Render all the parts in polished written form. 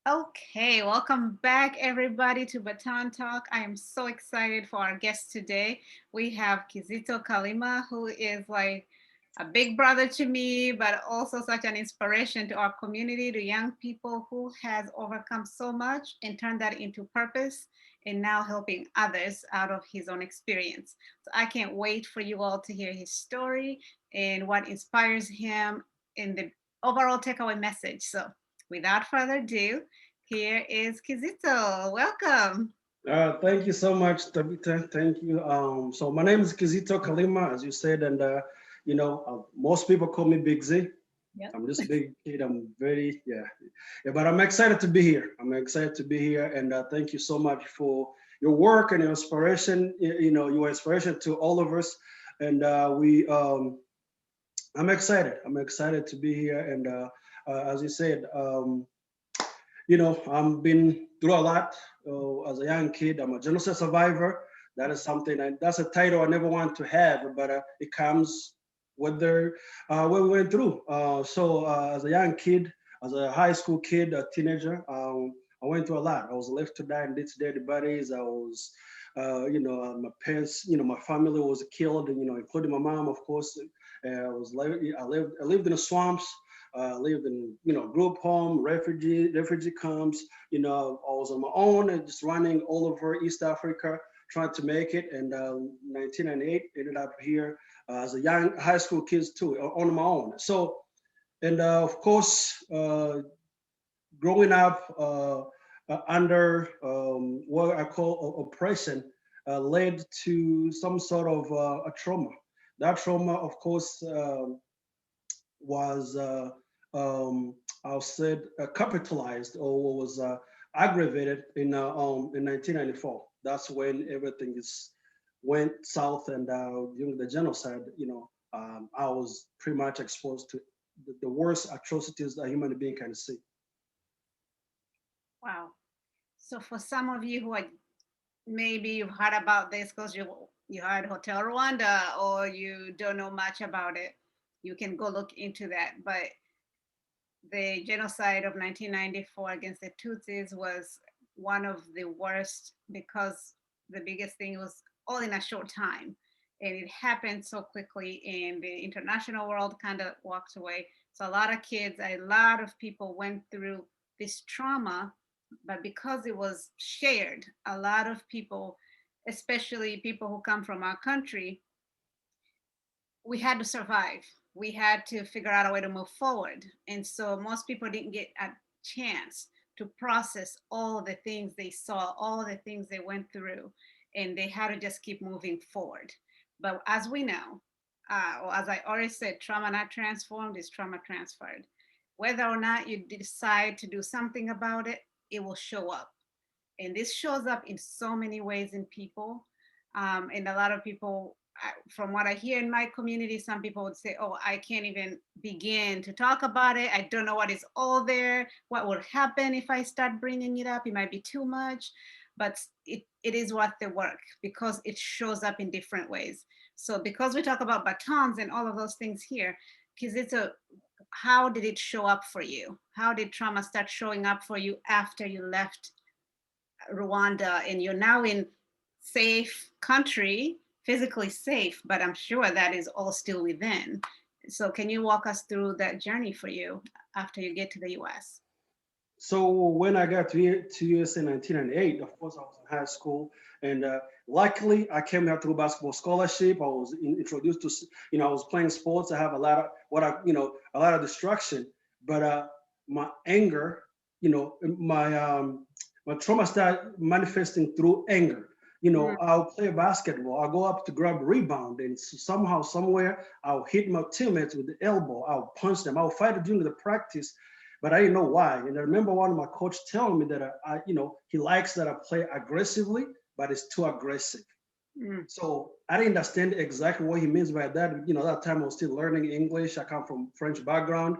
Okay, welcome back everybody to Baton Talk. I am so excited for our guest today. We have Kizito Kalima, who is like a big brother to me, but also such an inspiration to our community, to young people who has overcome so much and turned that into purpose and now helping others out of his own experience. So I can't wait for you all to hear his story and what inspires him in the overall takeaway message. So without further ado, here is Kizito. Welcome. Thank you so much, Tabitha. Thank you. So my name is Kizito Kalima, as you said, and most people call me Big Z. Yep. I'm just a big kid. I'm very yeah. But I'm excited to be here. I'm excited to be here, and thank you so much for your work and your inspiration. Your inspiration to all of us, and I'm excited. I'm excited to be here, and as you said, I've been through a lot as a young kid. I'm a genocide survivor. That is something, and that's a title I never wanted to have, but it comes with what we went through. As a young kid, as a high school kid, a teenager, I went through a lot. I was left to die in ditch dead bodies. I was, my parents, my family was killed, including my mom, of course. I lived in the swamps. Lived in group home, refugee camps. I was on my own and just running all over East Africa, trying to make it. And 1998 ended up here as a young high school kids too, on my own. So and of course, growing up under what I call oppression led to some sort of a trauma. That trauma, of course, was I said capitalized or was aggravated in 1994. That's when everything is went south, and during the genocide, I was pretty much exposed to the worst atrocities that a human being can see. Wow. So for some of you who are maybe you've heard about this because you heard Hotel Rwanda or you don't know much about it, you can go look into that. But the genocide of 1994 against the Tutsis was one of the worst because the biggest thing was all in a short time. And it happened so quickly, and the international world kind of walked away. So, a lot of kids, a lot of people went through this trauma, but because it was shared, a lot of people, especially people who come from our country, we had to survive. We had to figure out a way to move forward. And so most people didn't get a chance to process all the things they saw, all the things they went through, and they had to just keep moving forward. But as we know, or as I already said, trauma not transformed is trauma transferred. Whether or not you decide to do something about it, it will show up. And this shows up in so many ways in people. And a lot of people, from what I hear in my community, some people would say, oh, I can't even begin to talk about it. I don't know what is all there. What will happen if I start bringing it up? It might be too much, but it is worth the work because it shows up in different ways. So because we talk about batons and all of those things here, because it's a, how did it show up for you? How did trauma start showing up for you after you left Rwanda and you're now in safe country, physically safe, but I'm sure that is all still within. So can you walk us through that journey for you after you get to the US? So when I got to US in 1998, of course I was in high school, and luckily I came here through basketball scholarship. I was introduced to, I was playing sports. I have a lot of a lot of distraction, but my anger, my trauma started manifesting through anger. Mm. I'll play basketball. I'll go up to grab a rebound, and somehow, somewhere, I'll hit my teammates with the elbow. I'll punch them. I'll fight during the practice, but I didn't know why. And I remember one of my coach telling me that he likes that I play aggressively, but it's too aggressive. Mm. So I didn't understand exactly what he means by that. That time I was still learning English. I come from French background,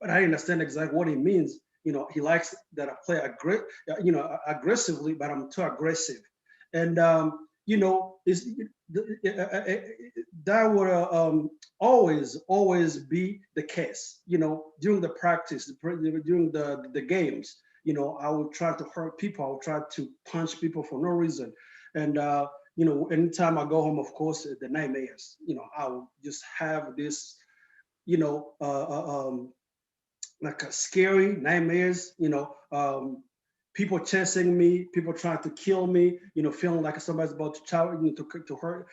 but I didn't understand exactly what he means. He likes that I play aggressively, but I'm too aggressive. And you know, that would always be the case. You know, during the practice, during the games, you know, I would try to hurt people. I would try to punch people for no reason. And you know, anytime I go home, of course, the nightmares. You know, I would just have this, you know, like a scary nightmares. You know, people chasing me, people trying to kill me. You know, feeling like somebody's about to to hurt,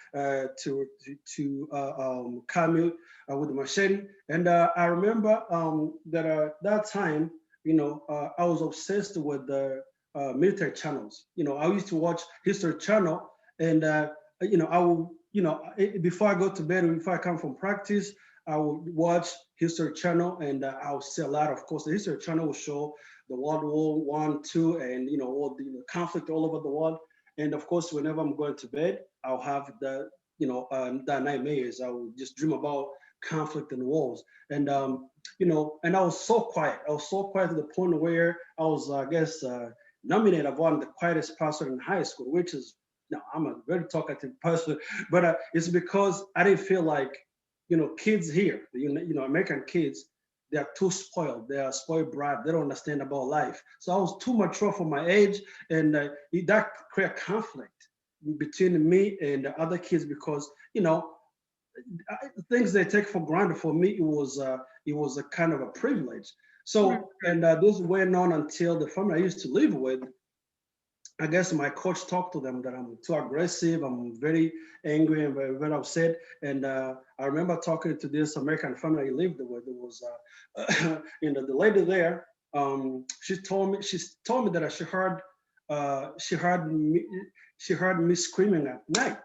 come me with a machete. And I remember that that time, you know, I was obsessed with the military channels. You know, I used to watch History Channel, and you know, I will, you know, before I go to bed, before I come from practice, I would watch History Channel, and I would see a lot. Of course, the History Channel will show the World War One, Two, and you know all the conflict all over the world. And of course, whenever I'm going to bed, I'll have the that nightmares. I will just dream about conflict and wars. And you know, and I was so quiet. I was so quiet to the point where I was, I guess, nominated as one of the quietest person in high school, which is no, I'm a very talkative person, but it's because I didn't feel like, you know, kids here, you know, American kids, they are too spoiled. They are spoiled brat. They don't understand about life. So I was too mature for my age, and that created conflict between me and the other kids because, you know, things they take for granted for me, it was a kind of a privilege. So, and this went on until the family I used to live with, I guess my coach talked to them that I'm too aggressive, I'm very angry and very upset. And I remember talking to this American family I lived with. It was, you know, the lady there. She told me that she heard me screaming at night.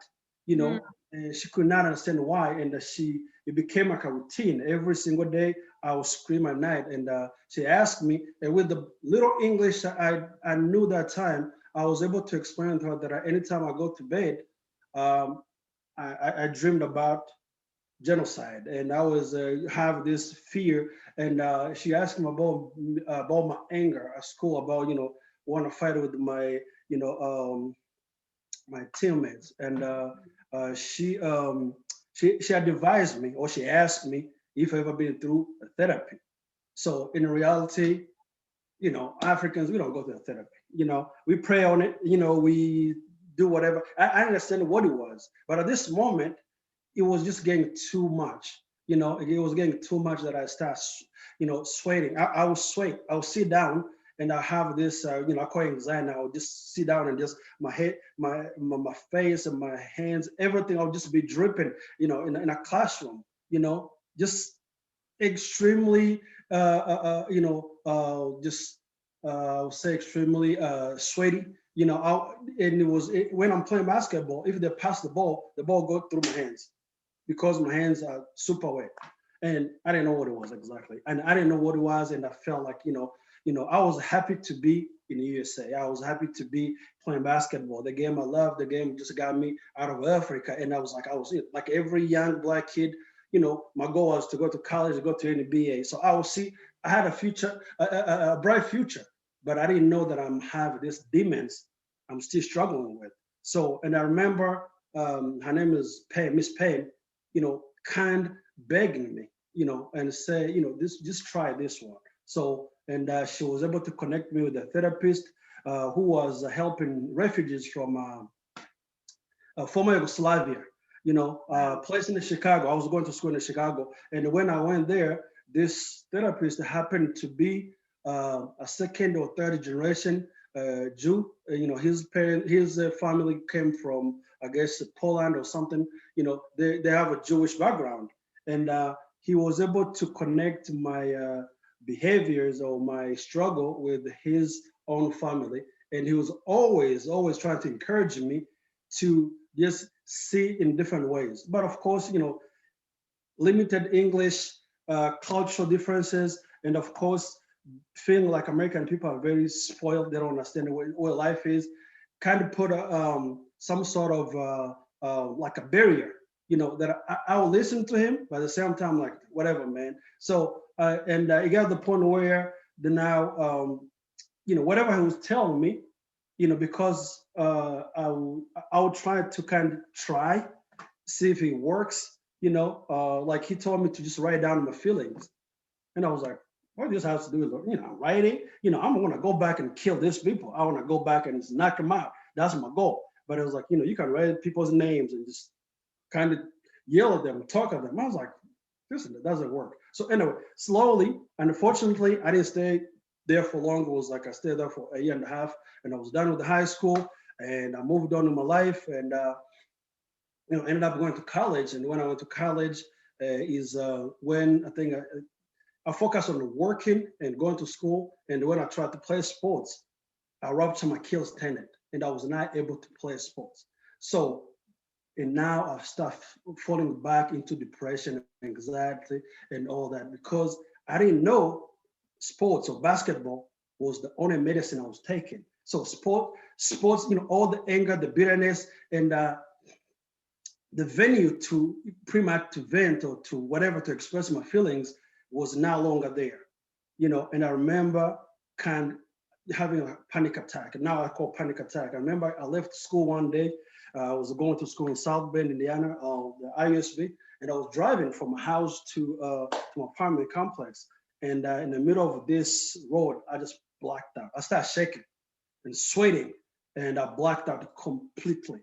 You know, and she could not understand why, and it became like a routine. Every single day, I would scream at night, and she asked me, and with the little English that I knew that time, I was able to explain to her that anytime I go to bed, um, I dreamed about genocide, and I was have this fear. And she asked me about my anger at school, about want to fight with my you know my teammates, and she had advised me, or she asked me if I've ever been through a therapy. So in reality, Africans, we don't go to therapy. We pray on it. We do whatever. I understand what it was, but at this moment, it was just getting too much. It was getting too much that I start, sweating. I would sweat. I would sit down and I have this, I call it anxiety. I would just sit down and just my head, my face and my hands, everything. I would just be dripping, in a classroom, just extremely, just I would say extremely sweaty. And when I'm playing basketball, if they pass the ball go through my hands because my hands are super wet. And I didn't know what it was exactly. And I didn't know what it was. And I felt like, I was happy to be in the USA. I was happy to be playing basketball. The game I love, the game just got me out of Africa. And I was like every young black kid, my goal was to go to college, to go to NBA. So I had a future, a bright future, but I didn't know that I'm having these demons I'm still struggling with. So, and I remember her name is Pam, Miss Pam, kind begging me, and say, this, just try this one. So, and she was able to connect me with a therapist who was helping refugees from former Yugoslavia, place in Chicago. I was going to school in Chicago. And when I went there, this therapist happened to be a second or third generation Jew. His family came from, I guess, Poland or something. They have a Jewish background, and he was able to connect my behaviors or my struggle with his own family, and he was always trying to encourage me to just see in different ways. But of course, limited English, cultural differences, and of course, feeling like American people are very spoiled. They don't understand what life is. Kind of put some sort of like a barrier, that I will listen to him, but at the same time, like whatever, man. So and it got to the point where now, whatever he was telling me, because I would try to kind of see if it works, like he told me to just write down my feelings. And I was like, what this has to do with, writing? I'm going to go back and kill these people. I want to go back and just knock them out. That's my goal. But it was like, you can write people's names and just kind of yell at them, talk at them. I was like, this doesn't work. So anyway, slowly, and unfortunately, I didn't stay there for long. It was like I stayed there for a year and a half, and I was done with the high school, and I moved on in my life, and ended up going to college. And when I went to college, is when I think I focused on working and going to school. And when I tried to play sports, I ruptured my Achilles tendon, and I was not able to play sports. So, and now I've started falling back into depression, anxiety, and all that because I didn't know sports or basketball was the only medicine I was taking. So sports, all the anger, the bitterness, and the venue to pretty much to vent or to whatever to express my feelings was no longer there, and I remember kind of having a panic attack. Now I call panic attack. I remember I left school one day. I was going to school in South Bend, Indiana, the IUSB, and I was driving from my house to my apartment complex. And in the middle of this road, I just blacked out. I started shaking and sweating, and I blacked out completely.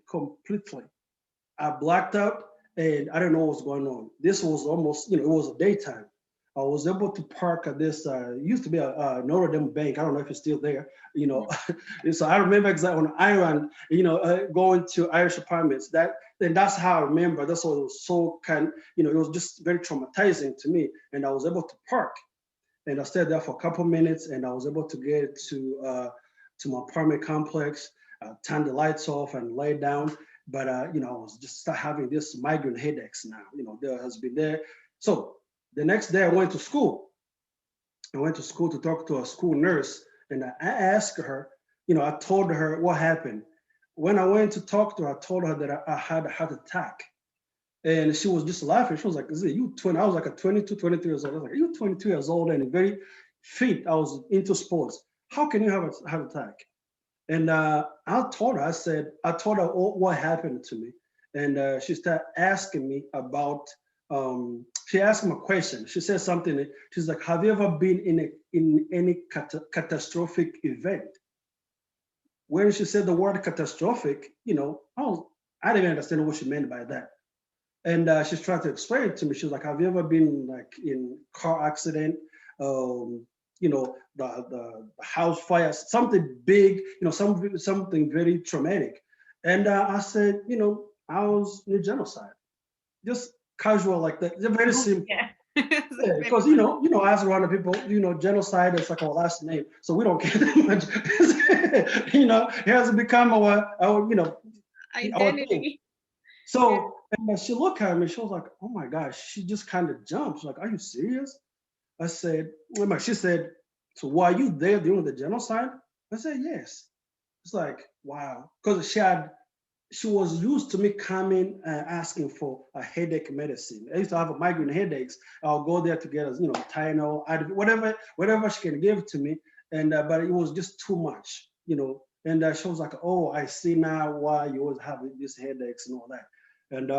I blacked out, and I didn't know what was going on. This was almost, it was a daytime. I was able to park at this, used to be a Notre Dame bank. I don't know if it's still there, So I remember exactly on Ireland, going to Irish apartments. That's how I remember. That's what it was so it was just very traumatizing to me. And I was able to park, and I stayed there for a couple minutes, and I was able to get to my apartment complex, turn the lights off, and lay down. But I was just start having this migraine headaches now. There has been there. So the next day I went to school. I went to school to talk to a school nurse, and I asked her, I told her what happened. When I went to talk to her, I told her that I had a heart attack. And she was just laughing. She was like, is it you 20? I was like a 22, 23 years old. I was like, you 22 years old and very fit. I was into sports. How can you have a heart attack? And I told her, I told her what happened to me. And she started asking me about, she asked me a question. She said something, she's like, have you ever been in any catastrophic event? When she said the word catastrophic, I didn't understand what she meant by that. And she's trying to explain it to me. She was like, have you ever been like in car accident? The house fire, something big, something very traumatic. And I said, I was in genocide. Just casual like that. It's very simple. Yeah. Because as Rwanda people, genocide is like our last name, so we don't care that much. It has become our Identity. our thing. So and she looked at me. She was like, "Oh my gosh!" She just kind of jumped. She's like, "Are you serious?" I said, she said, "So were you there during the genocide?" I said, "Yes." It's like, wow, because she was used to me coming and asking for a headache medicine. I used to have a migraine headaches. I'll go there to get Tylenol, whatever she can give to me. And but it was just too much, And she was like, "Oh, I see now why you always have these headaches and all that." And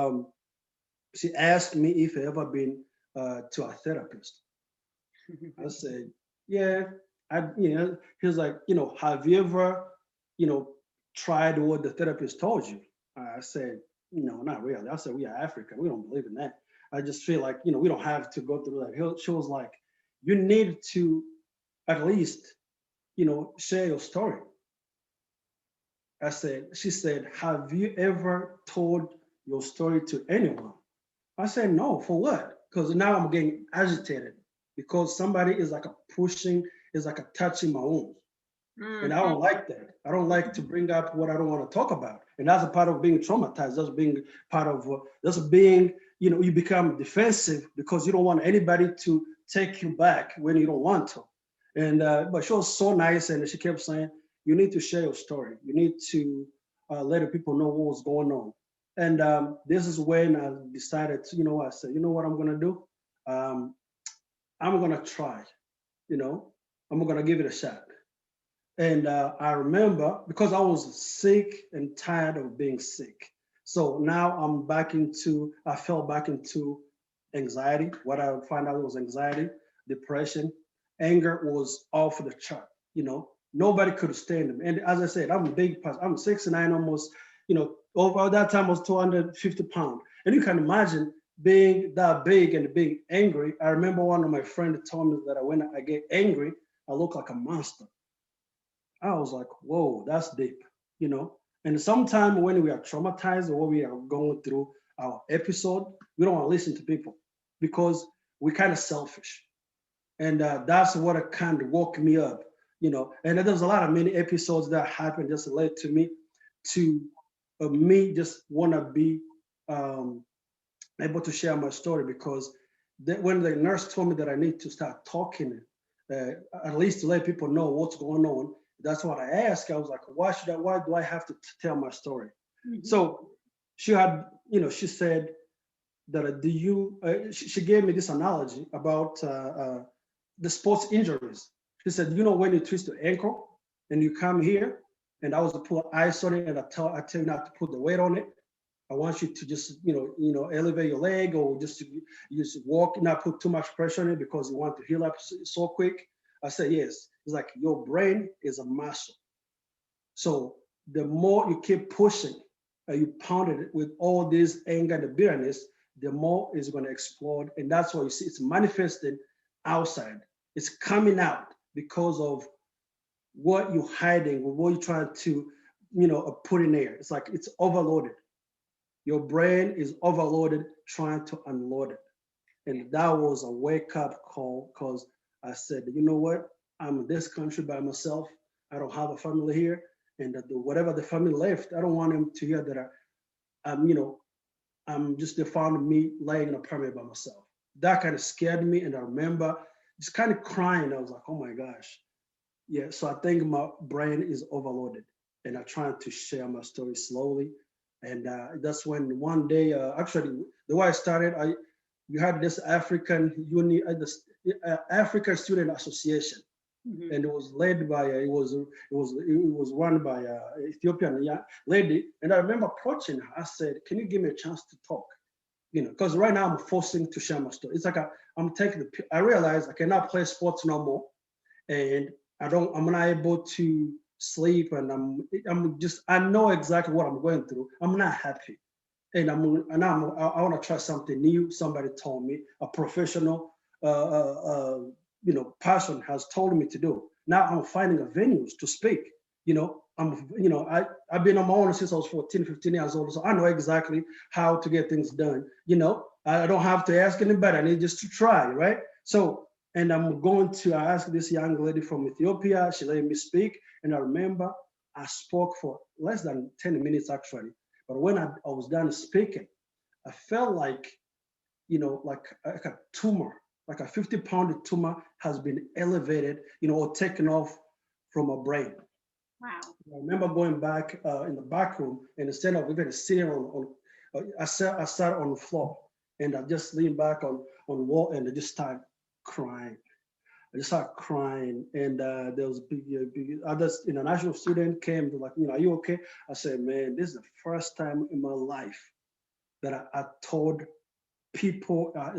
she asked me if I ever been to a therapist. I said, "Yeah." He was like, "Have you ever, tried what the therapist told you?" I said, "No, not really." I said, "We are African. We don't believe in that." I just feel like, we don't have to go through that. She was like, "You need to at least, share your story." She said, "Have you ever told your story to anyone?" I said, "No, for what?" Because now I'm getting agitated because somebody is like touching my wounds. And I don't like that. I don't like to bring up what I don't want to talk about. And that's a part of being traumatized. That's being part of, you become defensive because you don't want anybody to take you back when you don't want to. And, but she was so nice. And she kept saying, you need to share your story. You need to let people know what was going on. And this is when I decided to, I said, you know what I'm going to do? I'm going to try, I'm going to give it a shot. And I remember because I was sick and tired of being sick. So now I fell back into anxiety. What I found out was anxiety, depression, anger was off the chart. Nobody could stand them. And as I said, I'm a big person. I'm 6'9", almost, over that time I was 250 pounds. And you can imagine being that big and being angry. I remember one of my friends told me that when I get angry, I look like a monster. I was like, whoa, that's deep, you know. And sometimes when we are traumatized or we are going through our episode, we don't want to listen to people because we're kind of selfish. And that's what kind of woke me up, you know. And there's a lot of many episodes that happened just led to me to me just want to be um, able to share my story because when the nurse told me that I need to start talking, uh, at least to let people know what's going on, that's what I asked. I was like, why do I have to tell my story? Mhm. So she had, she said that she gave me this analogy about the sports injuries. She said, when you twist your ankle and you come here, and I was to put ice on it, and I tell you not to put the weight on it. I want you to just, elevate your leg or just walk, not put too much pressure on it because you want to heal up so quick. I said, yes. It's like your brain is a muscle. So the more you keep pushing, you pound it with all this anger and bitterness, the more it's going to explode. And that's why you see it's manifesting outside. It's coming out because of what you're hiding, what you're trying to, put in there. It's like it's overloaded. Your brain is overloaded trying to unload it. And that was a wake up call because I said, you know what? I'm in this country by myself. I don't have a family here. And that whatever the family left, I don't want them to hear that I'm just, they found me laying in a apartment by myself. That kind of scared me. And I remember just kind of crying. I was like, oh my gosh. Yeah. So I think my brain is overloaded and I'm trying to share my story slowly. And that's when one day, actually, the way I started, we had this African Student Association, Mhm. and it was led by it was run by a Ethiopian lady. And I remember approaching her. I said, "Can you give me a chance to talk?" Because right now I'm forcing to share my story. It's like I'm taking I realize I cannot play sports no more, and I'm not able to sleep, and I know exactly what I'm going through. I'm not happy, and I want to try something new. Somebody told me, a professional, person has told me to do. Now I'm finding a venues to speak. I've been on my own since I was 14, 15 years old, so I know exactly how to get things done. I don't have to ask anybody. I need just to try, right? So, and I asked this young lady from Ethiopia. She let me speak, and I remember I spoke for less than 10 minutes actually. But when I was done speaking, I felt like, like a tumor, like a 50-pound tumor has been elevated, or taken off from my brain. Wow. I remember going back in the back room, and instead of even sitting I sat on the floor, and I just leaned back on the wall, and I just started crying. I just started crying, and there was big others, international student came to like, are you okay? I said, man, this is the first time in my life that I told people, I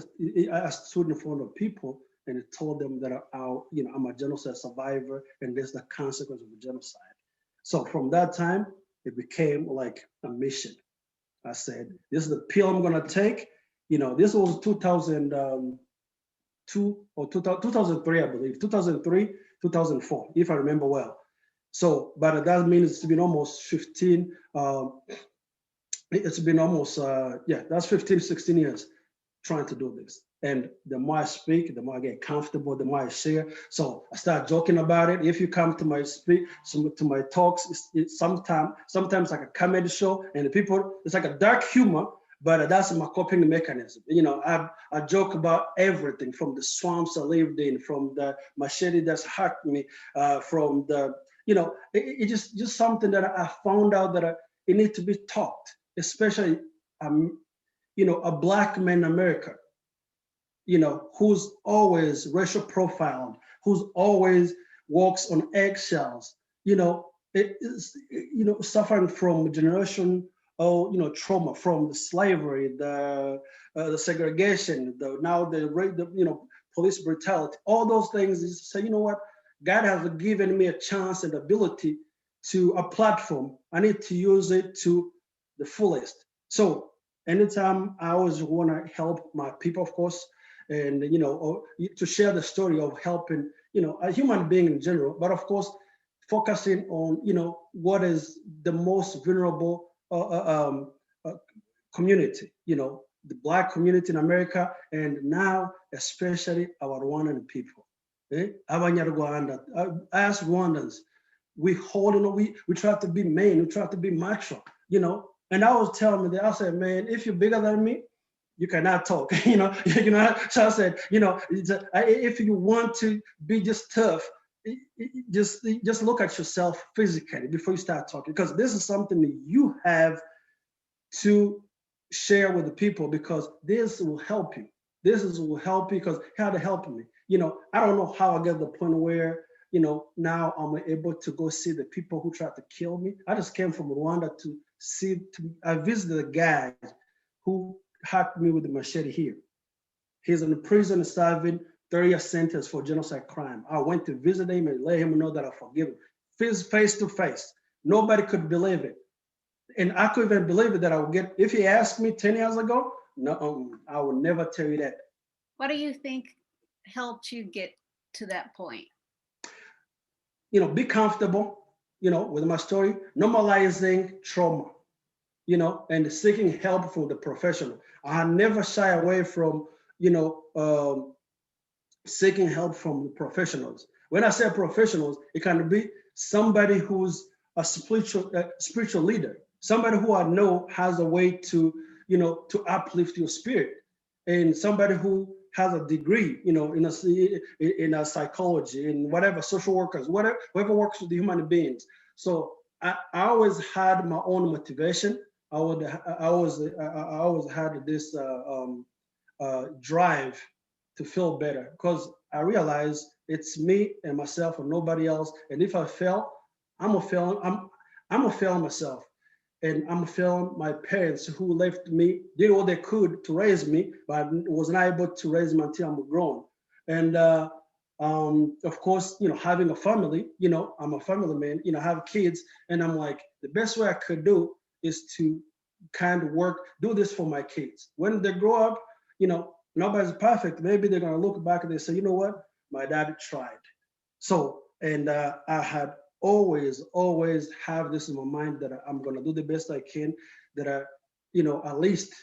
stood in front of people and told them that I'm a genocide survivor, and there's the consequence of the genocide. So from that time, it became like a mission. I said, this is the pill I'm gonna take. This was 2002 or 2003, I believe, 2003, 2004, if I remember well. So, but that means it's been almost 15, it's been almost, that's 15, 16 years trying to do this. And the more I speak, the more I get comfortable, the more I share. So I start joking about it. If you come to my to my talks, it's sometimes like a comedy show, and the people, it's like a dark humor, but that's my coping mechanism. I joke about everything from the swamps I lived in, from the machete that's hacked me, from the, it's just something that I found out that it needs to be taught, especially a black man in America, who's always racial profiled, who's always walks on eggshells, it is, suffering from generation or, trauma from the slavery, the segregation, now the rape, police brutality, all those things is say, what, God has given me a chance and ability to a platform. I need to use it to the fullest. So anytime I always want to help my people, of course, and or to share the story of helping, a human being in general, but of course, focusing on, what is the most vulnerable community, the Black community in America, and now especially our Rwandan people. Abanyarwanda, as Rwandans, we hold, we try to be men, we try to be macho, And I was telling me that, I said, man, if you're bigger than me, you cannot talk, So I said, if you want to be just tough, just look at yourself physically before you start talking, because this is something that you have to share with the people, because this will help you. This will help you, because how to help me. I don't know how I get to the point where, now I'm able to go see the people who tried to kill me. I just came from Rwanda I visited a guy who hacked me with a machete here. He's in prison serving 30-year sentence for genocide crime. I went to visit him and let him know that I forgive him. Face to face. Nobody could believe it. And I couldn't even believe it that I would get, if he asked me 10 years ago, no, I would never tell you that. What do you think helped you get to that point? Be comfortable, with my story, normalizing trauma, and seeking help from the professional. I never shy away from, seeking help from the professionals. When I say professionals, it can be somebody who's a spiritual leader, somebody who I know has a way to, to uplift your spirit, and somebody who has a degree, in a psychology, in whatever, social workers, whatever works with the human beings. So I always had my own motivation. I always had this drive to feel better, because I realize it's me and myself and nobody else. And if I fail, I'm gonna fail myself, and I'm failing my parents who left me, did what they could to raise me, but was not able to raise me until I'm grown. And of course, having a family, I'm a family man, I have kids, and I'm like, the best way I could do is to kind of do this for my kids. When they grow up, nobody's perfect. Maybe they're gonna look back and they say, you know what, my dad tried. So, and I had always have this in my mind that I'm gonna do the best I can. That at least,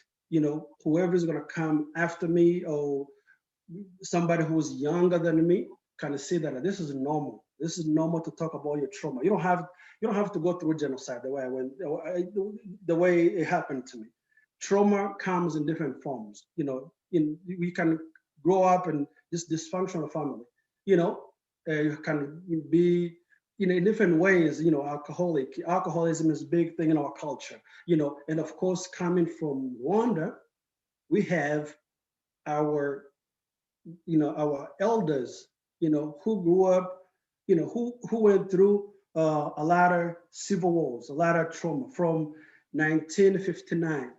whoever's gonna come after me, or somebody who's younger than me, kind of see that this is normal. This is normal to talk about your trauma. You don't have to go through genocide the way I went, the way it happened to me. Trauma comes in different forms. We can grow up in this dysfunctional family. You can be in different ways. Alcoholism is a big thing in our culture. And of course, coming from Rwanda, we have our our elders, who grew up, who went through a lot of civil wars, a lot of trauma from 1959,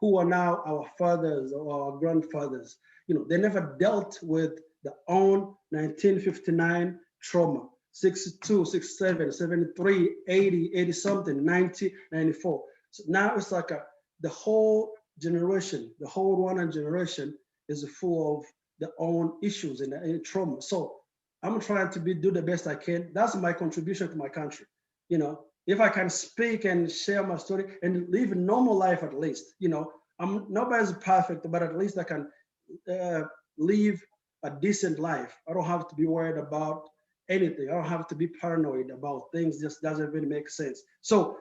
who are now our fathers or our grandfathers. They never dealt with their own 1959 trauma, 62, 67, 73, 80, 80 something, 90, 94. So now it's like the whole generation, the whole Rwandan generation is full of their own issues and trauma. So I'm trying to do the best I can. That's my contribution to my country. If I can speak and share my story and live a normal life, at least, nobody's perfect, but at least I can live a decent life. I don't have to be worried about anything. I don't have to be paranoid about things. Just doesn't really make sense. So,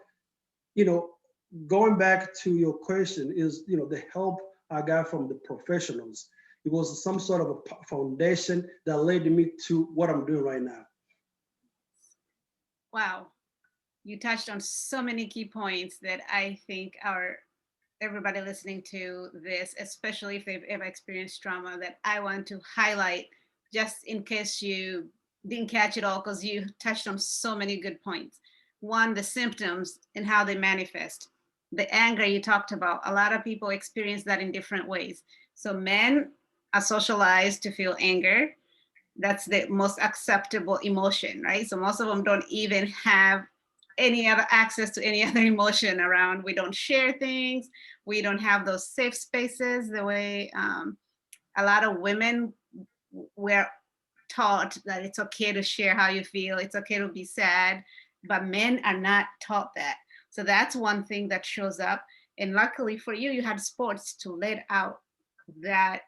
going back to your question is, the help I got from the professionals. It was some sort of a foundation that led me to what I'm doing right now. Wow. You touched on so many key points that I think everybody listening to this, especially if they've ever experienced trauma, that I want to highlight just in case you didn't catch it all because you touched on so many good points. One, the symptoms and how they manifest. The anger you talked about, a lot of people experience that in different ways. So men are socialized to feel anger. That's the most acceptable emotion, right? So most of them don't even have any other access to any other emotion around. We don't share things. We don't have those safe spaces the way a lot of women were taught that it's okay to share how you feel, it's okay to be sad, but men are not taught that. So that's one thing that shows up. And luckily for you, you had sports to let out that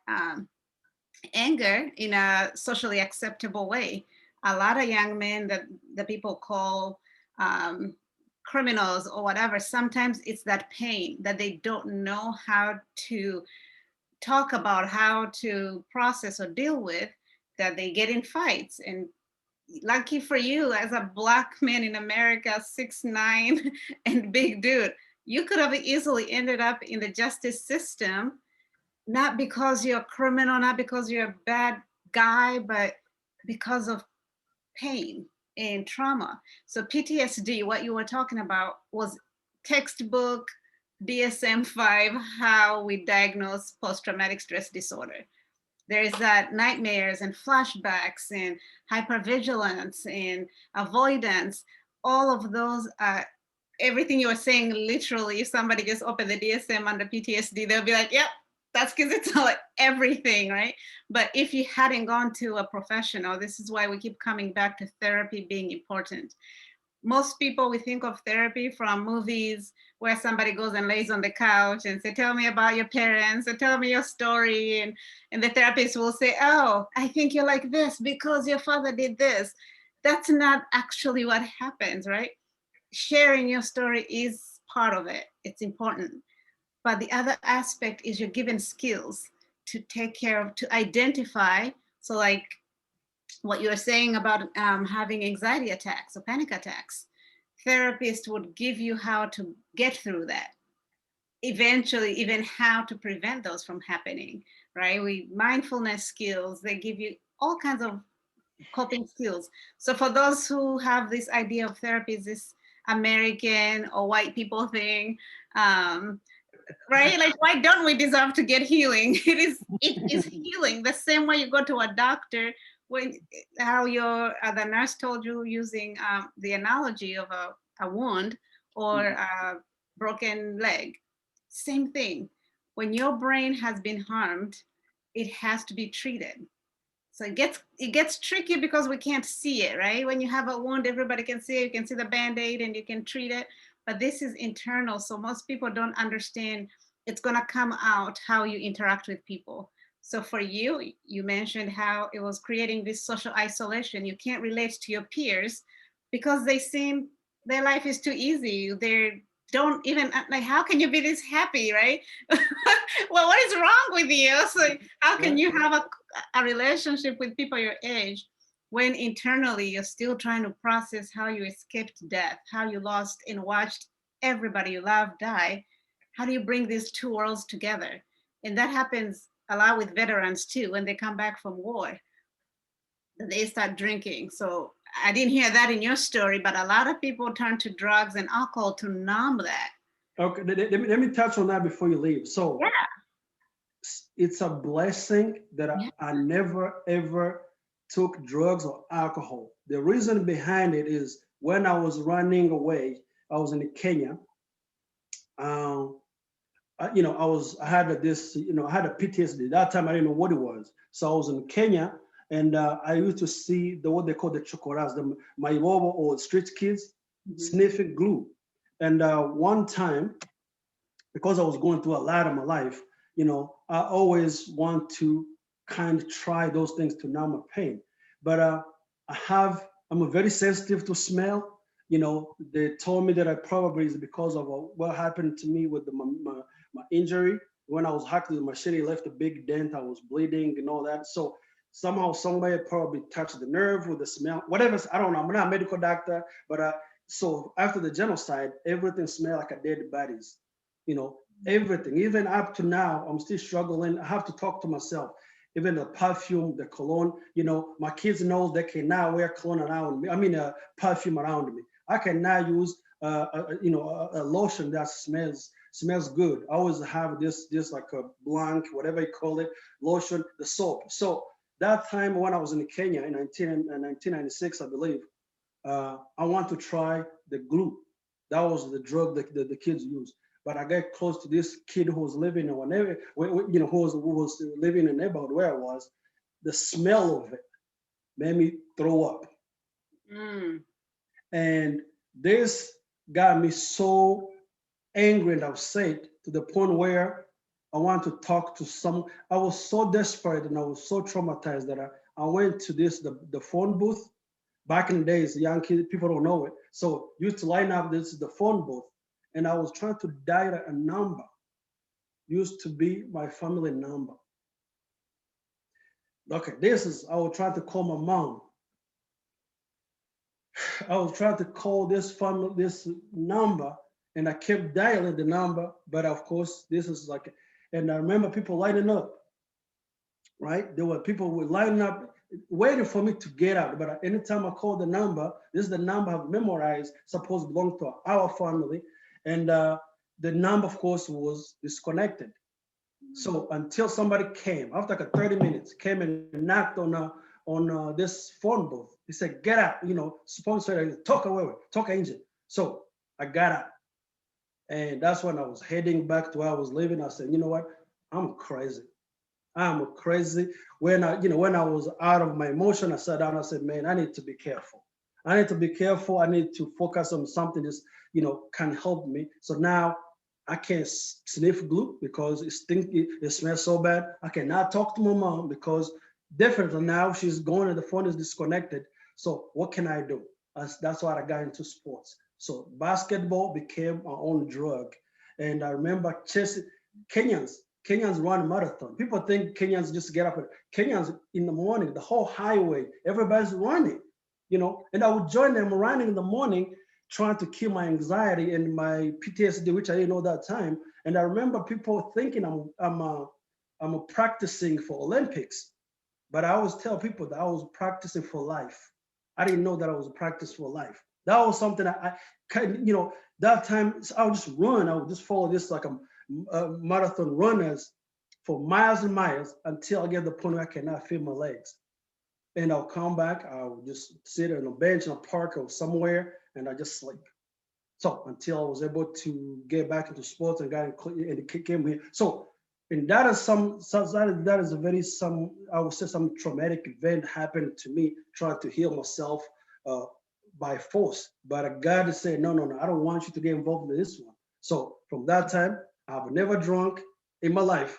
anger in a socially acceptable way. A lot of young men that the people call criminals or whatever, sometimes it's that pain that they don't know how to talk about, how to process or deal with, that they get in fights. And lucky for you, as a Black man in America, 6'9" and big dude, you could have easily ended up in the justice system, not because you're a criminal, not because you're a bad guy, but because of pain and trauma. So PTSD, what you were talking about, was textbook DSM-5, how we diagnose post-traumatic stress disorder. There's that nightmares and flashbacks and hypervigilance and avoidance. All of those are everything you were saying. Literally, if somebody just opened the DSM under PTSD, they'll be like, yep, that's because it's like everything, right? But if you hadn't gone to a professional, this is why we keep coming back to therapy being important. Most people, we think of therapy from movies where somebody goes and lays on the couch and say, tell me about your parents, or tell me your story. And the therapist will say, oh, I think you're like this because your father did this. That's not actually what happens, right? Sharing your story is part of it. It's important. But the other aspect is you're given skills to take care of, to identify. So like what you're saying about having anxiety attacks or panic attacks, therapists would give you how to get through that, eventually even how to prevent those from happening, right? We mindfulness skills, they give you all kinds of coping skills. So for those who have this idea of therapy is this American or white people thing, right? Like, why don't we deserve to get healing? It is healing the same way you go to a doctor. When how your the nurse told you, using the analogy of a wound or a broken leg, same thing. When your brain has been harmed, it has to be treated. So it gets tricky because we can't see it, right? When you have a wound, everybody can see it. You can see the band-aid and you can treat it. But this is internal. So most people don't understand it's gonna come out how you interact with people. So for you, you mentioned how it was creating this social isolation. You can't relate to your peers because they seem their life is too easy. They don't even like, how can you be this happy, right? Well, what is wrong with you? So how can you have a relationship with people your age when internally you're still trying to process how you escaped death, how you lost and watched everybody you love die? How do you bring these two worlds together? And that happens a lot with veterans too. When they come back from war, they start drinking. So I didn't hear that in your story, but a lot of people turn to drugs and alcohol to numb that. Okay, let me touch on that before you leave. So Yeah. it's a blessing that Yeah. I never ever took drugs or alcohol. The reason behind it is when I was running away, I was in Kenya. Um, I had this, I had a PTSD. That time I didn't know what it was. So I was in Kenya, and I used to see what they call the chokoras, the maiwobo or street kids sniffing glue. And one time, because I was going through a lot in my life, I always want to kind of try those things to numb my pain. But I'm a very sensitive to smell. They told me that I probably is because of what happened to me with my injury. When I was hacked with a machete, left a big dent. I was bleeding and all that. So somehow, somebody probably touched the nerve with the smell. Whatever, I don't know. I'm not a medical doctor, but so after the genocide, everything smelled like a dead bodies. Everything. Even up to now, I'm still struggling. I have to talk to myself. even the perfume, the cologne. My kids know they cannot wear cologne around me. I mean, perfume around me. I cannot use a lotion that smells good. I always have this like a blanc, whatever you call it, lotion, the soap. So that time when I was in Kenya in 1996, I believe, I want to try the glue. That was the drug that the kids use. But I got close to this kid who was living in whenever, who was living in the neighborhood where I was. The smell of it made me throw up. Mm. And this got me so angry and upset to the point where I want to talk to some. I was so desperate and I was so traumatized that I went to the phone booth. Back in the days, young kids, people don't know it. So used to line up, this is the phone booth. And I was trying to dial a number, used to be my family number. Okay, I was trying to call my mom. I was trying to call this number, and I kept dialing the number, but of course, this is like, and I remember people lining up, right? There were people were lining up, waiting for me to get out. But anytime I called the number, this is the number I've memorized, supposed to belong to our family, and the number, of course, was disconnected. So until somebody came, after like 30 minutes, came and knocked on this phone booth. He said, "Get out!" Sponsor, talk away, talk angel. So I got out, and that's when I was heading back to where I was living. I said, "You know what? I'm crazy. I'm crazy." When I was out of my emotion, I sat down. I said, "Man, I need to be careful. I need to be careful. I need to focus on something that's can help me." So now I can't sniff glue because it smells so bad. I cannot talk to my mom because definitely now she's gone and the phone is disconnected. So what can I do? That's why I got into sports. So basketball became my own drug. And I remember chasing Kenyans. Kenyans run marathon. People think Kenyans just get up. Kenyans in the morning, the whole highway, everybody's running. And I would join them running in the morning, trying to kill my anxiety and my PTSD, which I didn't know that time. And I remember people thinking I'm practicing for Olympics, but I always tell people that I was practicing for life. I didn't know that I was practicing for life. That was something I kind of, that time I would just run. I would just follow this like a marathon runners for miles and miles until I get to the point where I cannot feel my legs. And I'll come back. I'll just sit on a bench in a park or somewhere, and I just sleep. So until I was able to get back into sports and got and it came here. So and that is that is a very I would say some traumatic event happened to me trying to heal myself uh, by force. But God said, no, no, no, I don't want you to get involved in this one. So from that time, I've never drunk in my life.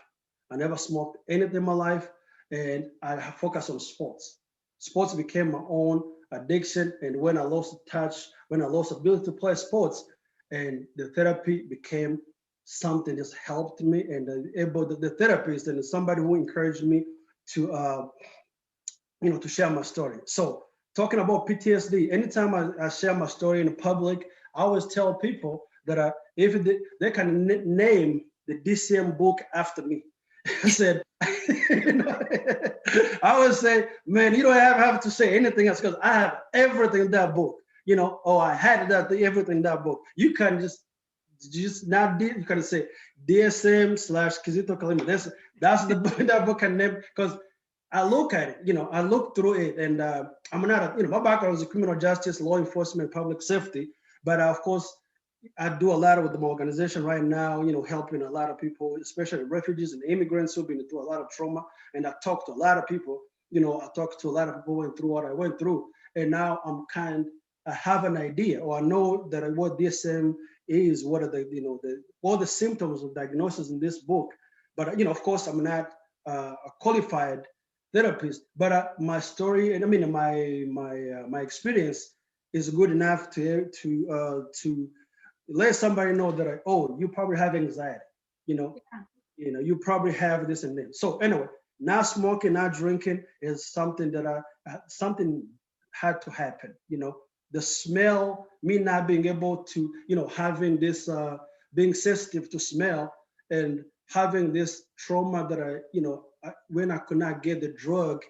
I never smoked anything in my life, and I focused on sports. Sports became my own addiction, and when I lost touch, when I lost ability to play sports, and the therapy became something just helped me, and the therapist and somebody who encouraged me to to share my story. So talking about PTSD, anytime I share my story in the public, I always tell people that if they can name the DCM book after me. I said, I always say, man, you don't have to say anything else because I have everything in that book. I had everything in that book. You can just now you can say DSM / Kizito Kalima. That's the book that book can name because I look at it, I look through it, and I'm not, my background is criminal justice, law enforcement, public safety, but of course, I do a lot with my organization right now, helping a lot of people, especially refugees and immigrants who've been through a lot of trauma. And I talk to a lot of people, I talk to a lot of people who went through what I went through. And now I have an idea, or I know that what DSM is, what are all the symptoms of diagnosis in this book. But, of course, I'm not a qualified therapist, but my story, and I mean, my experience is good enough to let somebody know that you probably have anxiety, you probably have this and that. So anyway, not smoking, not drinking is something that something had to happen. The smell, me not being able to, having this being sensitive to smell and having this trauma that when I could not get the drug,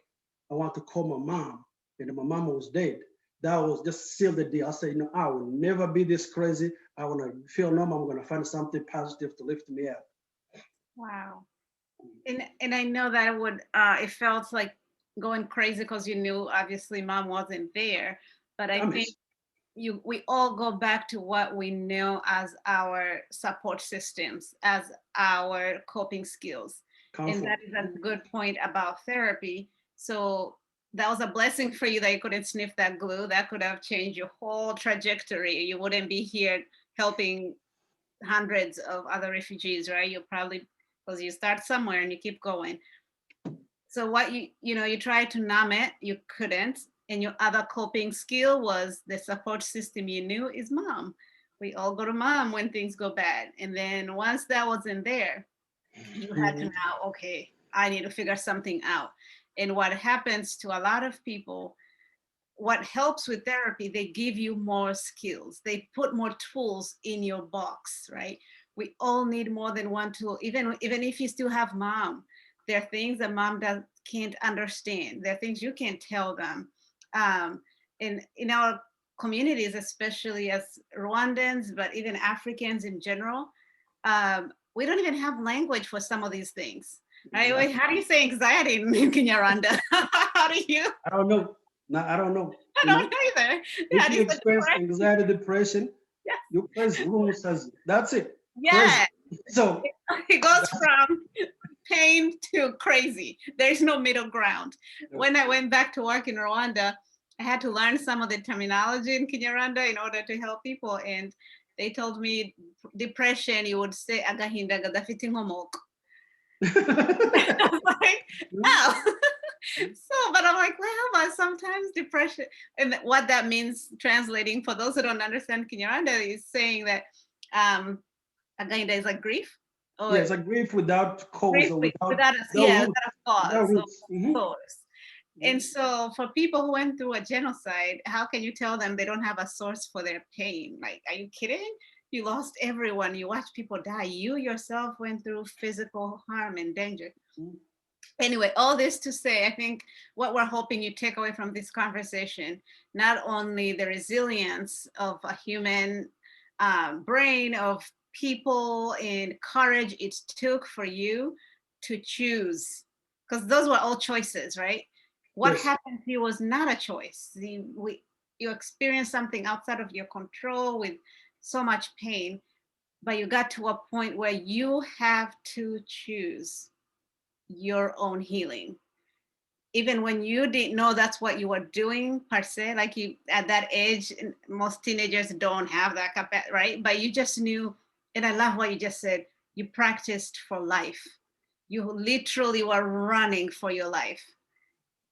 I want to call my mom, and my mom was dead. That was just seal the deal. I said, I will never be this crazy. I want to feel normal. I'm going to find something positive to lift me up. Wow. And I know that it felt like going crazy because you knew obviously mom wasn't there. But I think we all go back to what we know as our support systems, as our coping skills. Comfort. And that is a good point about therapy. So that was a blessing for you that you couldn't sniff that glue. That could have changed your whole trajectory. You wouldn't be here helping hundreds of other refugees, right? You probably, because you start somewhere and you keep going. So what you tried to numb it, you couldn't. And your other coping skill was the support system you knew is mom. We all go to mom when things go bad. And then once that wasn't there, you had to now, okay, I need to figure something out. And what happens to a lot of people, what helps with therapy, they give you more skills. They put more tools in your box, right? We all need more than one tool. Even if you still have mom, there are things that mom can't understand. There are things you can't tell them. In our communities, especially as Rwandans, but even Africans in general, we don't even have language for some of these things. Right? Wait, how do you say anxiety in Kinyarwanda? How do you? I don't know. No, I don't know. I don't either. If you experience anxiety, depression, yeah. Your room says that's it. Yeah. Crazy. So it goes from pain to crazy. There's no middle ground. When I went back to work in Rwanda, I had to learn some of the terminology in Kinyarwanda in order to help people. And they told me depression, you would say agahinda gadafite inkomoko. Like, oh. So, but I'm like, well, but sometimes depression, and what that means translating for those who don't understand Kinyarwanda is saying that agahinda is like grief. Or it's like grief without cause grief or without without a cause. And so for people who went through a genocide, how can you tell them they don't have a source for their pain? Like, are you kidding? You lost everyone. You watch people die. You yourself went through physical harm and danger. Anyway, all this to say, I think what we're hoping you take away from this conversation, not only the resilience of a human brain, of people, and courage it took for you to choose, because those were all choices, right? What happened to you was not a choice. You experienced something outside of your control with so much pain, but you got to a point where you have to choose your own healing. Even when you didn't know that's what you were doing per se, like you at that age, most teenagers don't have that capacity, right? But you just knew, and I love what you just said, you practiced for life. You literally were running for your life,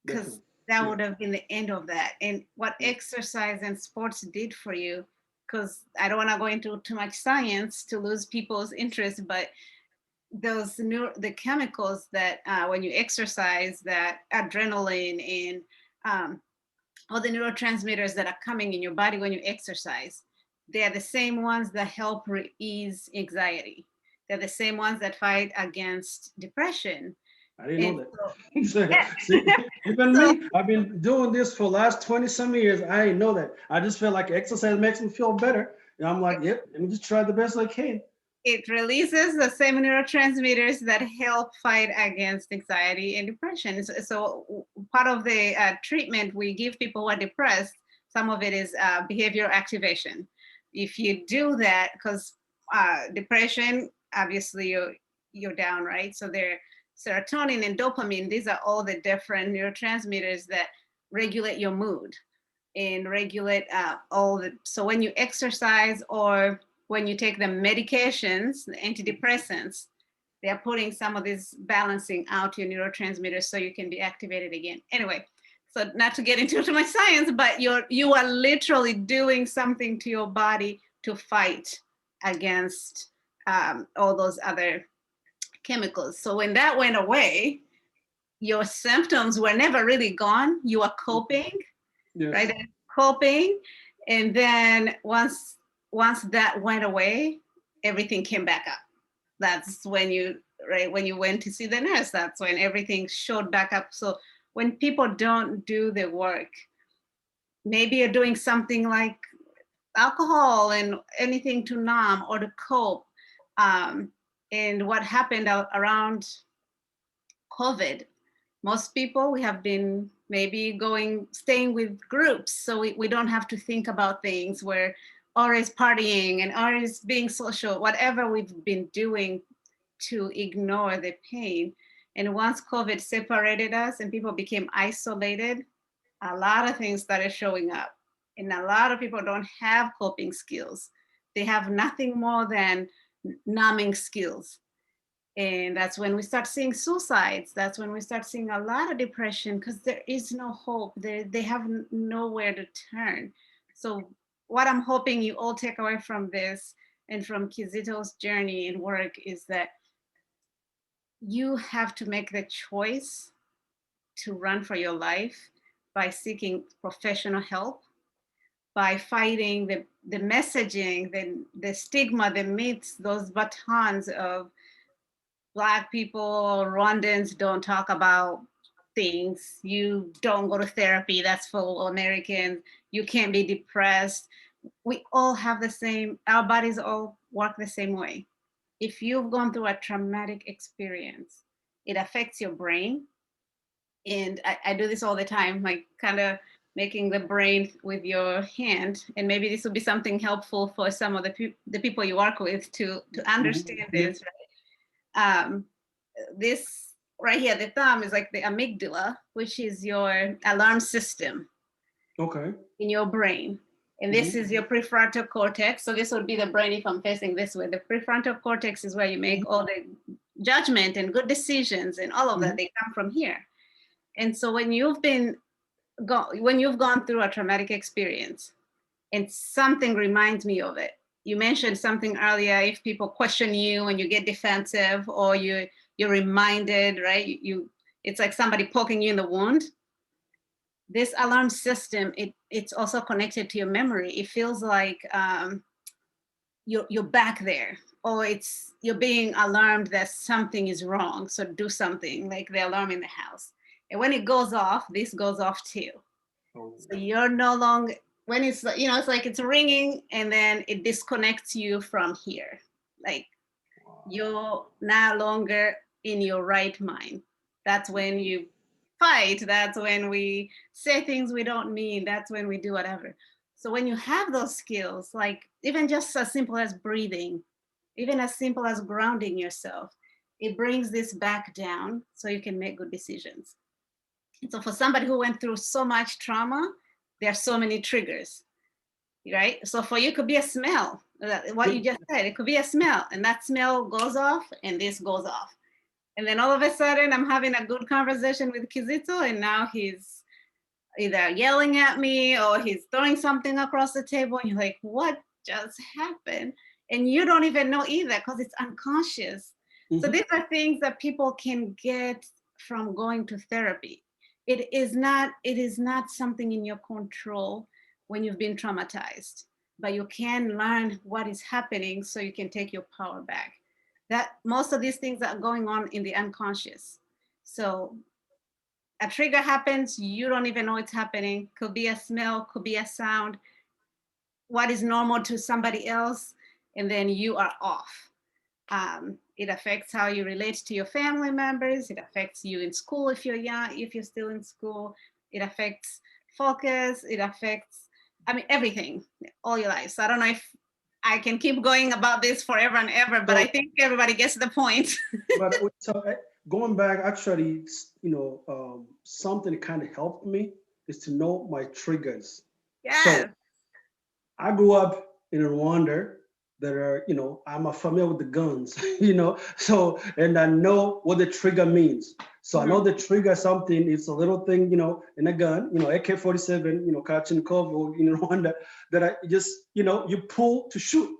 because that would have been the end of that. And what exercise and sports did for you, because I don't want to go into too much science to lose people's interest, but the chemicals that when you exercise, that adrenaline and all the neurotransmitters that are coming in your body when you exercise, they are the same ones that help ease anxiety. They're the same ones that fight against depression. I didn't know that. See, even me, I've been doing this for the last 20 some years. I didn't know that. I just feel like exercise makes me feel better. And I'm like, yep, let me just try the best I can. It releases the same neurotransmitters that help fight against anxiety and depression. So part of the treatment we give people who are depressed, some of it is behavioral activation. If you do that, because depression, obviously you're down, right? So they're serotonin and dopamine. These are all the different neurotransmitters that regulate your mood and regulate so when you exercise or when you take the medications, the antidepressants, they're putting some of this balancing out your neurotransmitters so you can be activated again. Anyway, so not to get into too much science, but you are literally doing something to your body to fight against all those other chemicals. So when that went away, your symptoms were never really gone. You are coping, right? Coping, and then once that went away, everything came back up. That's when you right? When you went to see the nurse, that's when everything showed back up. So when people don't do the work, maybe you're doing something like alcohol and anything to numb or to cope. Um, and what happened around COVID, most people, we have been maybe staying with groups. So we don't have to think about things. We're always partying and always being social, whatever we've been doing to ignore the pain. And once COVID separated us and people became isolated, a lot of things started showing up. And a lot of people don't have coping skills. They have nothing more than numbing skills. And that's when we start seeing suicides. That's when we start seeing a lot of depression because there is no hope. They have nowhere to turn. So what I'm hoping you all take away from this and from Kizito's journey and work is that you have to make the choice to run for your life by seeking professional help, by fighting the messaging, the stigma, the myths, those batons of Black people, Rwandans don't talk about things. You don't go to therapy, that's for Americans. You can't be depressed. We all have the same, our bodies all work the same way. If you've gone through a traumatic experience, it affects your brain. And I do this all the time, like kind of making the brain with your hand. And maybe this will be something helpful for some of the people you work with to understand this. Um, this right here, the thumb is like the amygdala, which is your alarm system in your brain. And this is your prefrontal cortex. So this would be the brain if I'm facing this way. The prefrontal cortex is where you make all the judgment and good decisions and all of that. They come from here. And so when you've gone through a traumatic experience and something reminds me of it, you mentioned something earlier, if people question you and you get defensive or you're reminded, right? It's like somebody poking you in the wound. This alarm system, it's also connected to your memory. It feels like you're back there, or you're being alarmed that something is wrong. So do something, like the alarm in the house. And when it goes off, this goes off too. So you're no longer, when it's like it's ringing and then it disconnects you from here. Like you're no longer in your right mind. That's when you fight. That's when we say things we don't mean. That's when we do whatever. So when you have those skills, like even just as simple as breathing, even as simple as grounding yourself, it brings this back down so you can make good decisions. And so for somebody who went through so much trauma, there are so many triggers, right? So for you, it could be a smell, what you just said, it could be a smell, and that smell goes off and this goes off. And then all of a sudden I'm having a good conversation with Kizito and now he's either yelling at me or he's throwing something across the table and you're like, what just happened? And you don't even know either because it's unconscious. So these are things that people can get from going to therapy. It is not something in your control when you've been traumatized, but you can learn what is happening so you can take your power back. That most of these things are going on in the unconscious. So a trigger happens, you don't even know it's happening. Could be a smell, could be a sound. What is normal to somebody else, and then you are off. It affects how you relate to your family members. It affects you in school if you're young, if you're still in school. It affects focus. It affects, everything, all your life. So I don't know if I can keep going about this forever and ever, but I think everybody gets the point. But so going back, actually, something that kind of helped me is to know my triggers. Yes. So I grew up in Rwanda that are, I'm familiar with the guns, so, and I know what the trigger means. So I know the trigger something, it's a little thing, in a gun, AK-47, catching cover in Rwanda that I just, you pull to shoot.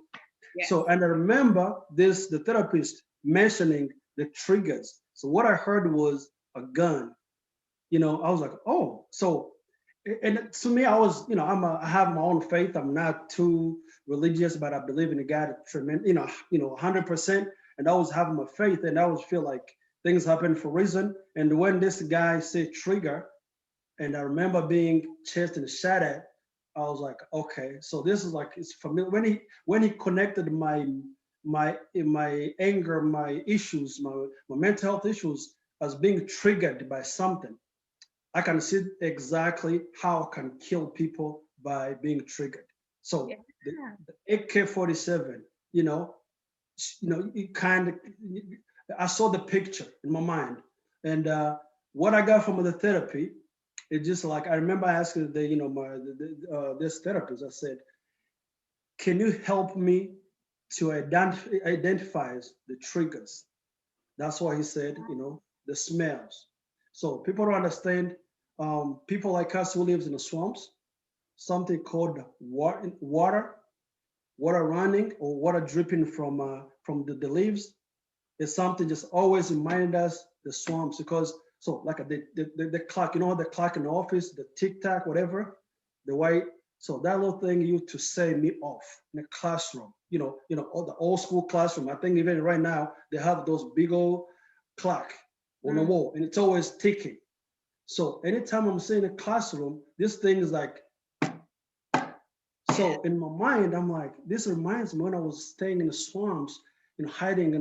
Yes. So, and I remember the therapist mentioning the triggers. So what I heard was a gun, I was like, oh, so, and to me, I was, I have my own faith. I'm not too religious, but I believe in the God, 100%. and I was having my faith, and I always feel like things happen for a reason. And when this guy said trigger, and I remember being chased and shot at, I was like, okay, so this is like it's familiar. When he connected my anger, my issues, my mental health issues as being triggered by something, I can see exactly how I can kill people by being triggered. So Yeah. the AK-47, it kind of, I saw the picture in my mind, and what I got from the therapy, it just like I remember asking this therapist. I said, "Can you help me to identify the triggers?" That's why he said, the smells. So people don't understand. People like us who lives in the swamps, something called water running or water dripping from the leaves is something just always reminded us the swamps because so like the clock, the clock in the office, the tic tac, whatever, the white. So that little thing used to set me off in the classroom. All the old school classroom. I think even right now they have those big old clock on the wall, and it's always ticking. So anytime I'm sitting in a classroom, this thing is like. So in my mind, I'm like, this reminds me when I was staying in the swamps, hiding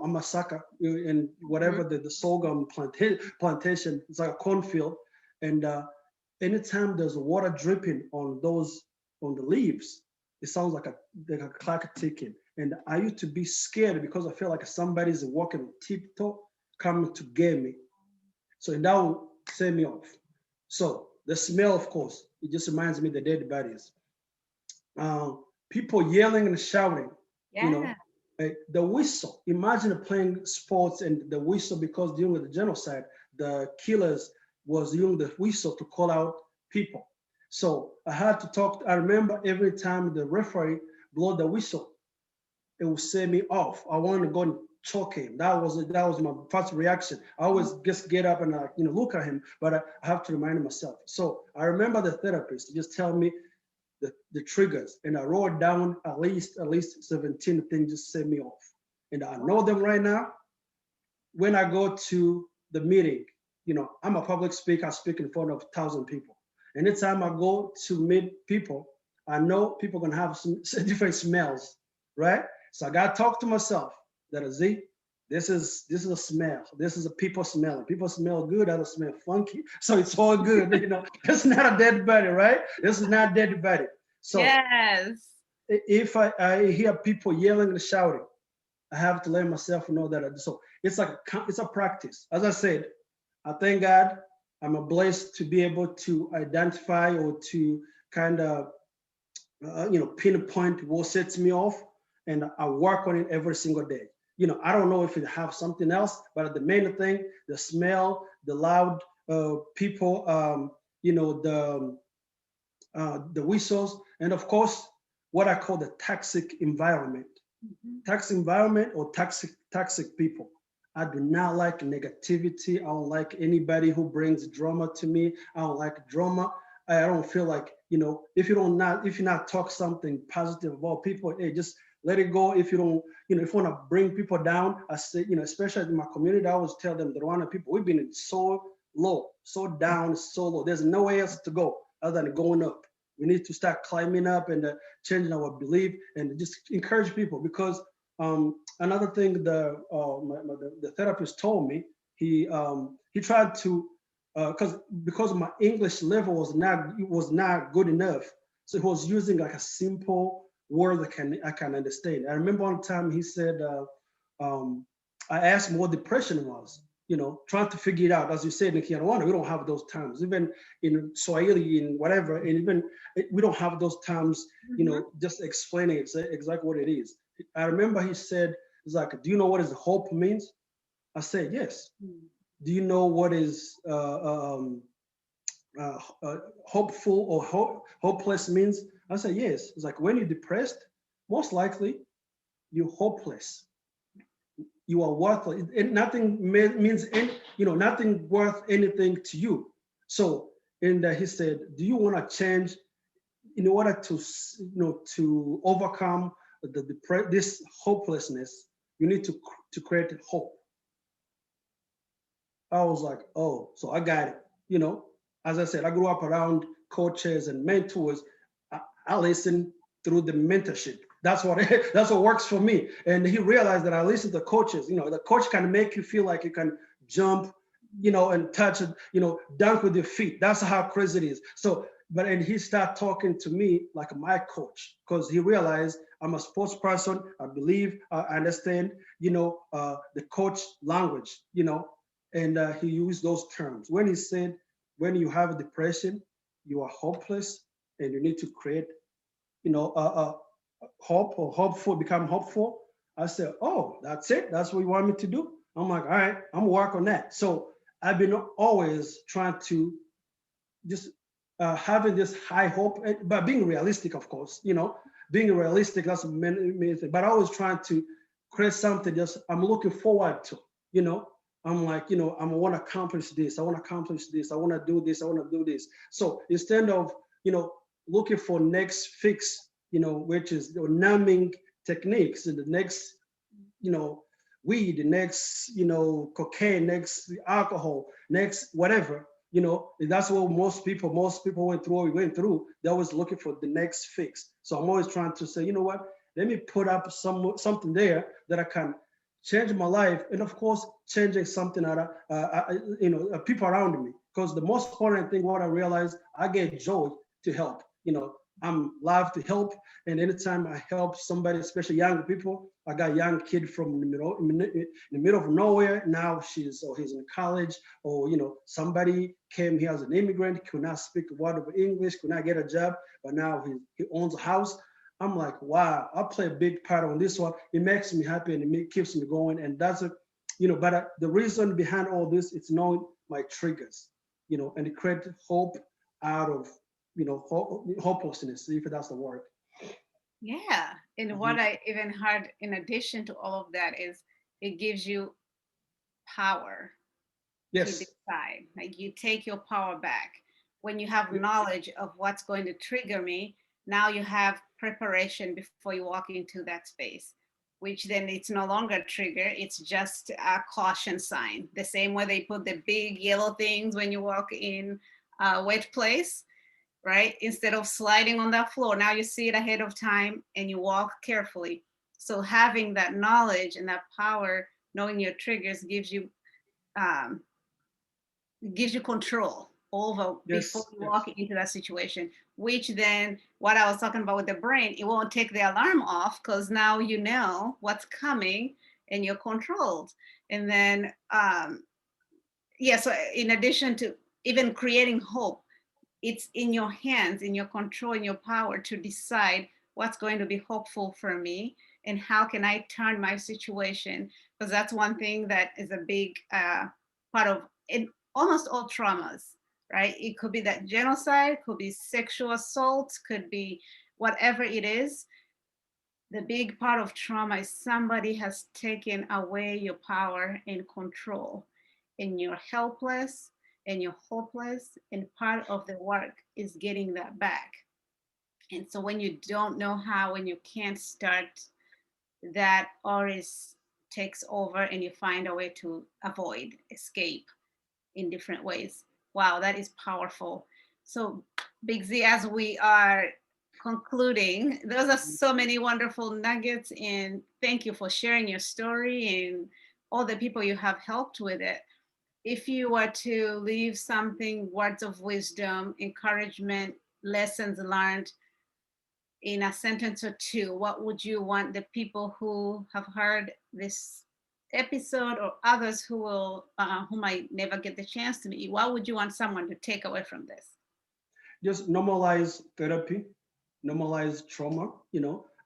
Amasaka, in whatever the sorghum plantation. It's like a cornfield, and anytime there's water dripping on the leaves, it sounds like a clock ticking. And I used to be scared because I feel like somebody's walking on tiptoe coming to get me. So that would set me off. So the smell, of course, it just reminds me of the dead bodies. People yelling and shouting, you know, Yeah. the whistle. Imagine playing sports and the whistle because during the genocide, the killers was using the whistle to call out people. So I had to talk. I remember every time the referee blow the whistle, it would set me off. I wanted to go and choke him. That was my first reaction. I always just get up and look at him, but I have to remind myself. So I remember the therapist just tell me the triggers, and I wrote down at least 17 things just set me off, and I know them right now. When I go to the meeting, I'm a public speaker. I speak in front of 1,000 people. Anytime I go to meet people, I know people are gonna have some different smells, right? So I gotta talk to myself that Z, this is a smell. This is a people smell. People smell good, others smell funky. So it's all good, It's not a dead body, right? This is not a dead body. So Yes. if I hear people yelling and shouting, I have to let myself know that. So it's a practice. As I said, I thank God I'm blessed to be able to identify or to kind of pinpoint what sets me off, and I work on it every single day. I don't know if it have something else, but the main thing, the smell, the loud people, the whistles, and of course, what I call the toxic environment. Toxic environment or toxic people. I do not like negativity. I don't like anybody who brings drama to me. I don't like drama. I don't feel like, if you not talk something positive about people, hey, just let it go. If you don't, if you want to bring people down, I say, especially in my community, I always tell them the Rwanda people, we've been so low, so down, so low. There's nowhere else to go other than going up. We need to start climbing up and changing our belief and just encourage people. Because another thing the therapist told me, he tried to because my English level was not good enough, so he was using like a simple word I can understand. I remember one time he said, I asked him what depression was, trying to figure it out. As you said in Kinyarwanda, we don't have those terms. Even in Swahili, in whatever, and even we don't have those terms, just explaining exactly what it is. I remember he said, it's like, do you know what is hope means? I said, yes. Do you know what is hopeful or hopeless means? I said, yes. It's like when you're depressed, most likely you're hopeless. You are worthless. Nothing means nothing worth anything to you. So, and he said, do you want to change in order to to overcome this hopelessness, you need to create hope. I was like, oh, so I got it. As I said, I grew up around coaches and mentors. I listened through the mentorship. That's what that's what works for me. And he realized that I listened to coaches. The coach can make you feel like you can jump, and touch it, dunk with your feet. That's how crazy it is. So, and he started talking to me like my coach, because he realized I'm a sports person. I believe I understand, the coach language, and he used those terms when he said, when you have depression, you are hopeless, and you need to create, hope or hopeful, become hopeful. I said, oh, that's it. That's what you want me to do. I'm like, all right, I'm work on that. So I've been always trying to just having this high hope, but being realistic, of course, being realistic, that's many things, but I was trying to create something just I'm looking forward to, I'm like, I want to accomplish this. I want to accomplish this. I want to do this. I want to do this. So instead of, looking for next fix, which is the numbing techniques and the next, weed, the next, cocaine, next alcohol, next whatever, that's what most people went through. We went through. They're always looking for the next fix. So I'm always trying to say, you know what? Let me put up something there that I can change my life, and of course, changing something that people around me. Because the most important thing, what I realized, I get joy to help. I'm live to help, and anytime I help somebody, especially young people, I got a young kid from the middle of nowhere. Now he's in college, or somebody came here as an immigrant, could not speak a word of English, could not get a job, but now he owns a house. I'm like, wow, I play a big part on this one. It makes me happy, and it keeps me going, and that's a, But the reason behind all this, it's knowing my triggers, and to create hope out of hopelessness, if that's the word. Yeah. And what I even heard in addition to all of that is it gives you power to Yes. decide. Like you take your power back. When you have knowledge of what's going to trigger me, now you have preparation before you walk into that space, which then it's no longer a trigger, it's just a caution sign. The same way they put the big yellow things when you walk in a wet place, right? Instead of sliding on that floor, now you see it ahead of time and you walk carefully. So having that knowledge and that power, knowing your triggers um, gives you control over before Yes. you walk into that situation, which then what I was talking about with the brain, it won't take the alarm off because now you know what's coming and you're controlled. And then yeah, so in addition to even creating hope, it's in your hands, in your control, in your power to decide what's going to be hopeful for me and how can I turn my situation, because that's one thing that is a big part of it, almost all traumas, right? It could be that genocide, could be sexual assault, could be whatever it is. The big part of trauma is somebody has taken away your power and control, and you're helpless and you're hopeless. And part of the work is getting that back. And so when you don't know how, when you can't start, that always takes over and you find a way to avoid, escape in different ways. Wow, that is powerful. So, Big Z, as we are concluding, those are so many wonderful nuggets, and thank you for sharing your story and all the people you have helped with it. If you were to leave something, words of wisdom, encouragement, lessons learned in a sentence or two, what would you want the people who have heard this episode or others who might never get the chance to meet you, what would you want someone to take away from this? Just normalize therapy, normalize trauma,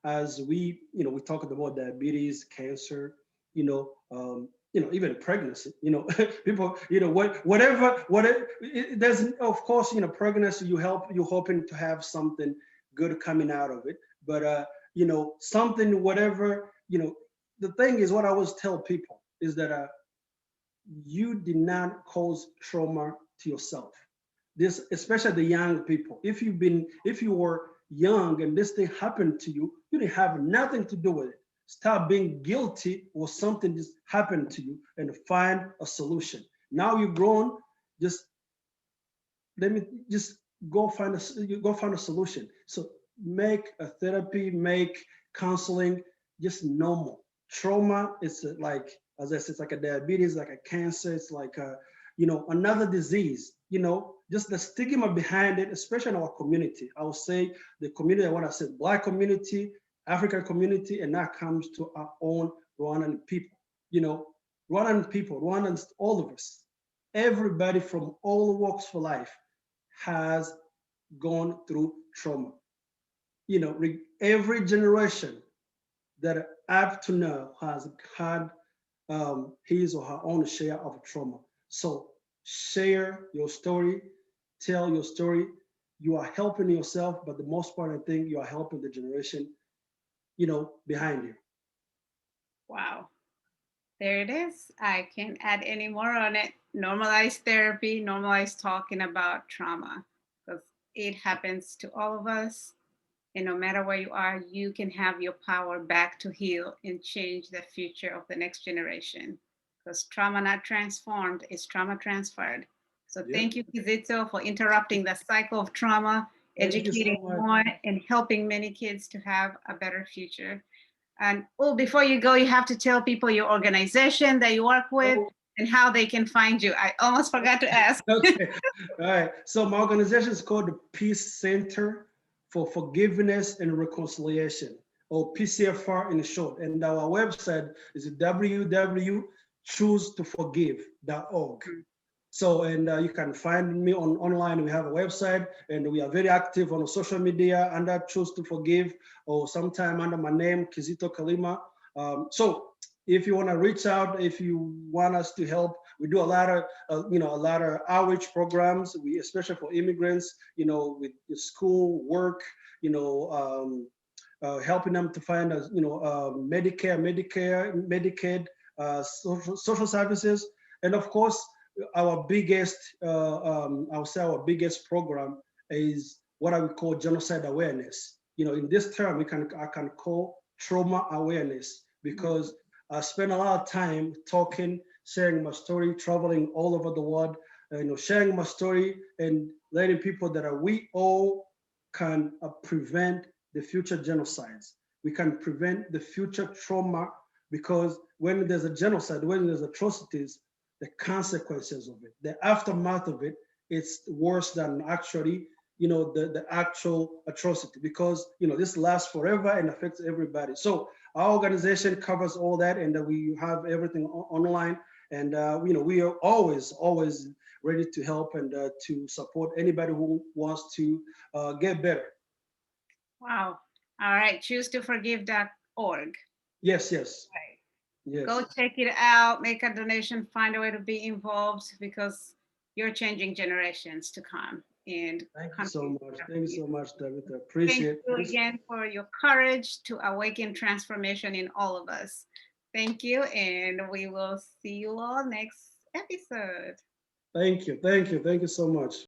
as we talked about diabetes, cancer, even pregnancy, people, whatever, there's, of course, pregnancy, you're hoping to have something good coming out of it, but, something, whatever, the thing is, what I always tell people is that, you did not cause trauma to yourself. This, especially the young people. If you were young and this thing happened to you, you didn't have nothing to do with it. Stop being guilty or something just happened to you and find a solution. Now you're grown, just let me just go find a solution. So make a therapy, make counseling just normal. Trauma is like, as I said, it's like a diabetes, like a cancer, it's like a, another disease. Just the stigma behind it, especially in our community. I would say the community, when I said Black community, African community, and that comes to our own Rwandan people. Rwandan people, Rwandans, all of us, everybody from all walks of life has gone through trauma. Every generation that up to now has had his or her own share of trauma. So share your story, tell your story. You are helping yourself, but the most important thing, you are helping the generation, behind you. Wow. There it is. I can't add any more on it. Normalize therapy, normalize talking about trauma, because it happens to all of us. And no matter where you are, you can have your power back to heal and change the future of the next generation. Because trauma not transformed is trauma transferred. So Yep. thank you, Kizito, for interrupting the cycle of trauma, Thank you educating so much. more, and helping many kids to have a better future. And before you go, you have to tell people your organization that you work with Oh, and how they can find you. I almost forgot to ask. okay. All right. So my organization is called the Peace Center for Forgiveness and Reconciliation, or PCFR in short. And our website is www.choosetoforgive.org. So, and you can find me online. We have a website, and we are very active on social media under Choose to Forgive, or sometime under my name, Kizito Kalima. So, if you want to reach out, if you want us to help, we do a lot of, a lot of outreach programs. We, especially for immigrants, with the school, work, helping them to find, Medicare, Medicaid, social services, and of course, our biggest, I would say our biggest program is what I would call genocide awareness. In this term, I can call trauma awareness, because I spend a lot of time talking, sharing my story, traveling all over the world, sharing my story and letting people that we all can prevent the future genocides. We can prevent the future trauma, because when there's a genocide, when there's atrocities, the consequences of it, the aftermath of it, it's worse than actually, the actual atrocity, because, this lasts forever and affects everybody. So our organization covers all that, and we have everything online. And, we are always ready to help and to support anybody who wants to get better. Wow. All right. Choosetoforgive.org. Yes. Right. Yes. Go check it out, make a donation, find a way to be involved, because you're changing generations to come. And Thank you so much. Thank you so much, David. I thank appreciate you it. again for your courage to awaken transformation in all of us. Thank you, and we will see you all next episode. Thank you so much.